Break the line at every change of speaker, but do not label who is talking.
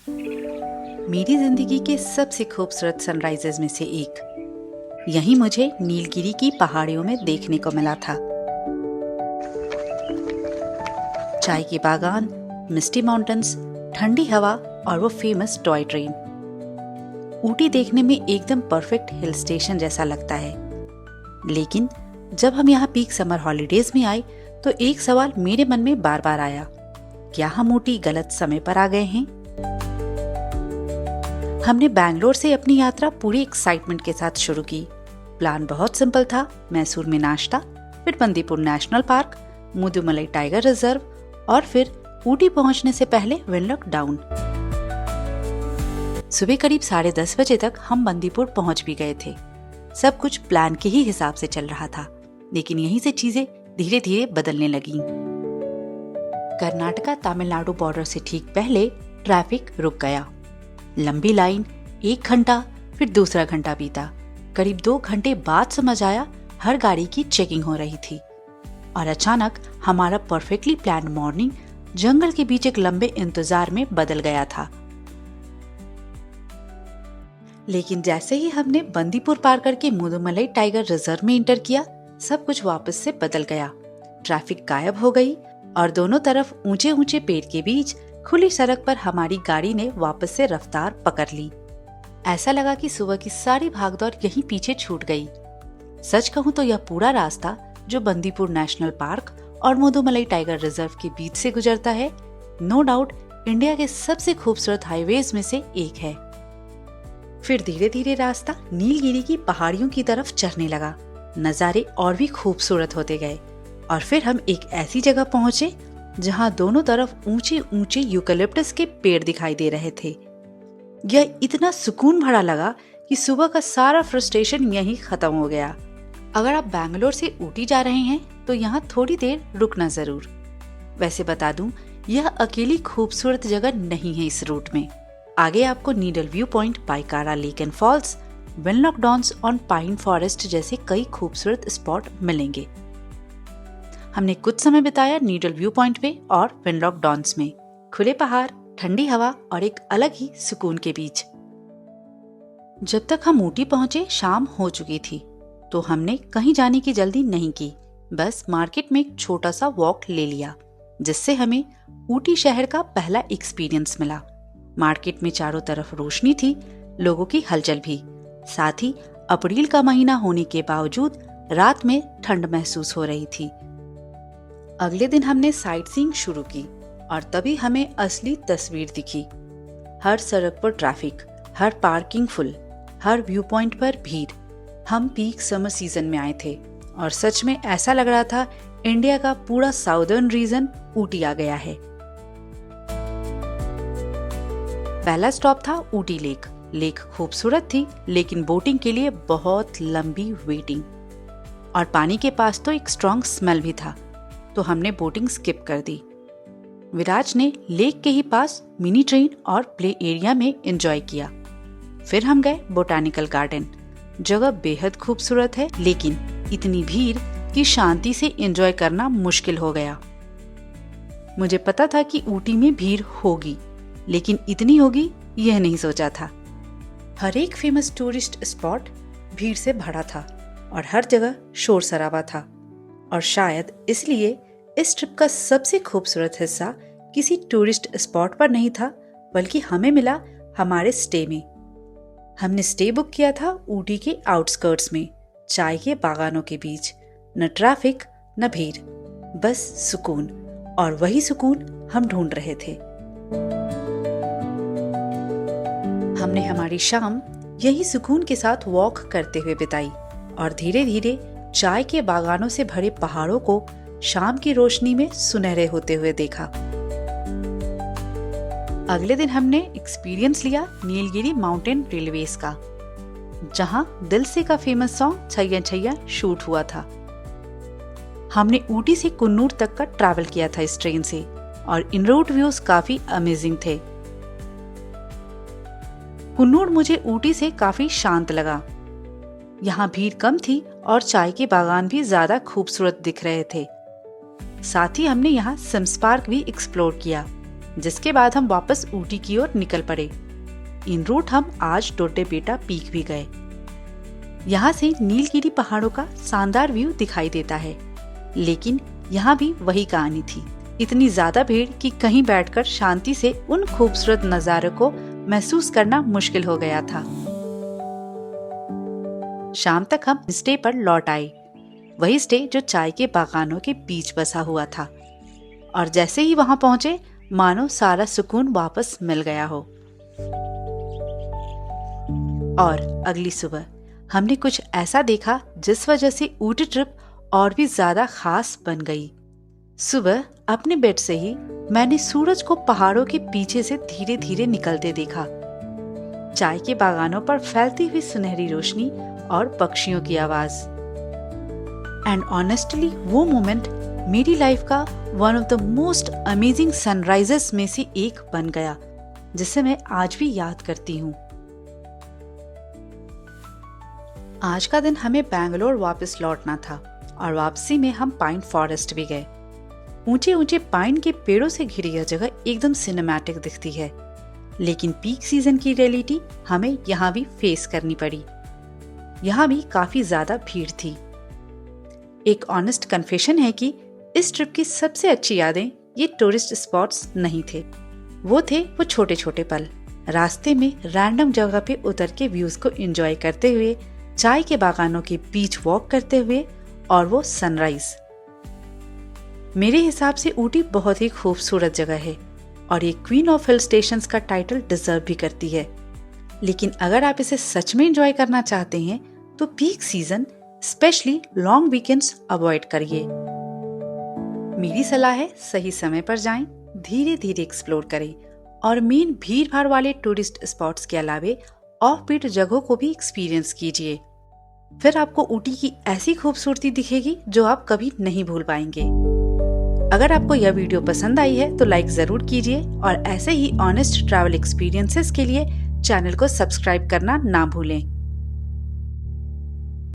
मेरी जिंदगी के सबसे खूबसूरत सनराइजेस में से एक यहीं मुझे नीलगिरी की पहाड़ियों में देखने को मिला था। चाय के बागान, मिस्टी माउंटेन्स, ठंडी हवा और वो फेमस टॉय ट्रेन। ऊटी देखने में एकदम परफेक्ट हिल स्टेशन जैसा लगता है। लेकिन जब हम यहाँ पीक समर हॉलीडेज में आए तो एक सवाल मेरे मन में बार बार आया, क्या हम ऊटी गलत समय पर आ गए हैं? हमने बैंगलोर से अपनी यात्रा पूरी एक्साइटमेंट के साथ शुरू की। प्लान बहुत सिंपल था, मैसूर में नाश्ता, फिर Bandipur national park, Mudumalai tiger reserve और फिर ऊटी पहुंचने से पहले विंडलॉक डाउन। सुबह करीब 10:30 बजे तक हम बंदीपुर पहुंच भी गए थे। सब कुछ प्लान के ही हिसाब से चल रहा था, लेकिन यहीं से चीजें धीरे धीरे बदलने लगीं। कर्नाटका तमिलनाडु बॉर्डर से ठीक पहले ट्रैफिक रुक गया। लंबी लाइन, 1 घंटा, फिर दूसरा घंटा बीता। करीब 2 घंटे बाद समझ आया हर गाड़ी की चेकिंग हो रही थी। और अचानक हमारा परफेक्टली प्लान्ड मॉर्निंग जंगल के बीच एक लंबे इंतजार में बदल गया था। लेकिन जैसे ही हमने बंदीपुर पार करके मुदुमलाई टाइगर रिजर्व में इंटर किया, सब कुछ वापस से बदल गया। ट्रैफिक गायब हो गई और दोनों तरफ ऊंचे ऊंचे पेड़ के बीच खुली सड़क पर हमारी गाड़ी ने वापस से रफ्तार पकड़ ली। ऐसा लगा कि सुबह की सारी भागदौड़ यहीं पीछे छूट गई। सच कहूं तो यह पूरा रास्ता जो बंदीपुर नेशनल पार्क और मुदुमलाई टाइगर रिजर्व के बीच से गुजरता है, नो डाउट इंडिया के सबसे खूबसूरत हाईवेज में से एक है। फिर धीरे धीरे रास्ता नीलगिरी की पहाड़ियों की तरफ चढ़ने लगा। नजारे और भी खूबसूरत होते गए और फिर हम एक ऐसी जगह पहुंचे जहां दोनों तरफ ऊंचे ऊंचे यूकलिप्टस के पेड़ दिखाई दे रहे थे। यह इतना सुकून भरा लगा कि सुबह का सारा फ्रस्ट्रेशन यहीं खत्म हो गया। अगर आप बैंगलोर से ऊटी जा रहे हैं तो यहाँ थोड़ी देर रुकना जरूर। वैसे बता दूं, यह अकेली खूबसूरत जगह नहीं है। इस रूट में आगे आपको needle view point, Pykara lake and falls, Wenlock downs और पाइन फॉरेस्ट जैसे कई खूबसूरत स्पॉट मिलेंगे। हमने कुछ समय बिताया नीडल व्यू पॉइंट पे और विंडलॉक डाउन्स में, खुले पहाड़, ठंडी हवा और एक अलग ही सुकून के बीच। जब तक हम ऊटी पहुंचे शाम हो चुकी थी, तो हमने कहीं जाने की जल्दी नहीं की। बस मार्केट में एक छोटा सा वॉक ले लिया, जिससे हमें ऊटी शहर का पहला एक्सपीरियंस मिला। मार्केट में चारों तरफ रोशनी थी, लोगों की हलचल भी। साथ ही अप्रैल का महीना होने के बावजूद रात में ठंड महसूस हो रही थी। अगले दिन हमने साइट सीइंग शुरू की और तभी हमें असली तस्वीर दिखी। हर सड़क पर ट्रैफिक, हर पार्किंग फुल, हर व्यू पॉइंट पर भीड़। हम पीक समर सीजन में आए थे और सच में ऐसा लग रहा था इंडिया का पूरा साउदर्न रीजन ऊटी आ गया है। पहला स्टॉप था ऊटी लेक। लेक खूबसूरत थी, लेकिन बोटिंग के लिए बहुत लंबी वेटिंग और पानी के पास तो एक स्ट्रॉन्ग स्मेल भी था, तो हमने बोटिंग स्किप कर दी। विराज ने लेक के ही पास मिनी ट्रेन और प्ले एरिया में एंजॉय किया। फिर हम गए बोटानिकल गार्डन। जगह बेहद खूबसूरत है, लेकिन इतनी भीड़ कि शांति से एंजॉय करना मुश्किल हो गया। मुझे पता था कि ऊटी में भीड़ होगी, लेकिन इतनी होगी यह नहीं सोचा था। हर एक फेमस टूरिस्ट स्पॉट भीड़ से भरा था और हर जगह शोर शराबा था। और शायद इसलिए इस ट्रिप का सबसे खूबसूरत हिस्सा किसी टूरिस्ट स्पॉट पर नहीं था, बल्कि हमें मिला हमारे स्टे में। हमने स्टे बुक किया था ऊटी के आउटस्कर्ट्स में, चाय के बागानों के बीच। न ट्रैफिक न भीड़, बस सुकून। और वही सुकून हम ढूंढ रहे थे। हमने हमारी शाम यही सुकून के साथ वॉक करते हुए बिताई और धीरे धीरे चाय के बागानों से भरे पहाड़ों को शाम की रोशनी में सुनहरे होते हुए देखा। अगले दिन हमने एक्सपीरियंस लिया नीलगिरी माउंटेन रेलवेज का, जहां दिल से का famous song Chaiyya Chaiyya shoot हुआ था। हमने ऊटी से कुन्नूर तक का ट्रैवल किया था इस ट्रेन से और इन रूट व्यूज काफी अमेजिंग थे। कुन्नूर मुझे ऊटी से काफी शांत लगा। यहाँ भीड़ कम थी और चाय के बागान भी ज्यादा खूबसूरत दिख रहे थे। साथ ही हमने यहाँ सिम्स पार्क भी एक्सप्लोर किया। जिसके बाद हम वापस ऊटी की ओर निकल पड़े। इन रूट हम आज टोटेपेटा पीक भी गए। यहाँ से नीलगिरी पहाड़ों का शानदार व्यू दिखाई देता है, लेकिन यहाँ भी वही कहानी थी। इतनी ज्यादा भीड़ कि कहीं बैठकर शांति से उन खूबसूरत नजारों को महसूस करना मुश्किल हो गया था। शाम तक हम स्टे पर लौट आए, वही स्टे जो चाय के बागानों के बीच बसा हुआ था। और जैसे ही वहां पहुंचे, मानो सारा सुकून वापस मिल गया हो। और अगली सुबह हमने कुछ ऐसा देखा जिस वजह से ऊटी ट्रिप और भी ज्यादा खास बन गई। सुबह अपने बेड से ही मैंने सूरज को पहाड़ों के पीछे से धीरे धीरे निकलते देखा। चाय के बागानों पर फैलती हुई सुनहरी रोशनी और पक्षियों की आवाज। एंड ऑनेस्टली वो मोमेंट मेरी लाइफ का one of the most amazing sunrises में से एक बन गया, जिसे मैं आज भी याद करती हूँ। आज का दिन हमें बैंगलोर वापस लौटना था और वापसी में हम पाइन फॉरेस्ट भी गए। ऊंचे ऊंचे पाइन के पेड़ों से घिरी यह जगह एकदम सिनेमैटिक दिखती है, लेकिन पीक सीजन की रियलिटी हमें यहाँ भी फेस करनी पड़ी। यहाँ भी काफी ज्यादा भीड़ थी। एक ऑनेस्ट कन्फेशन है कि इस ट्रिप की सबसे अच्छी यादें ये टूरिस्ट स्पॉट्स नहीं थे, वो थे वो छोटे छोटे पल, रास्ते में रैंडम जगह पे उतर के व्यूज को एंजॉय करते हुए, चाय के बागानों के बीच वॉक करते हुए, और वो सनराइज। मेरे हिसाब से ऊटी बहुत ही खूबसूरत जगह है और ये क्वीन ऑफ हिल स्टेशंस का टाइटल डिजर्व भी करती है। लेकिन अगर आप इसे सच में एंजॉय करना चाहते हैं तो peak season, specially long weekends avoid करिए। मेरी सलाह है सही समय पर जाएं, धीरे धीरे एक्सप्लोर करें और मेन भीड़ भाड़ वाले टूरिस्ट स्पॉट्स के अलावे ऑफ बीट जगहों को भी एक्सपीरियंस कीजिए। फिर आपको ऊटी की ऐसी खूबसूरती दिखेगी जो आप कभी नहीं भूल पाएंगे। अगर आपको यह वीडियो पसंद आई है तो लाइक जरूर कीजिए और ऐसे ही ऑनेस्ट ट्रैवल एक्सपीरियंसेस के लिए चैनल को सब्सक्राइब करना ना भूलें।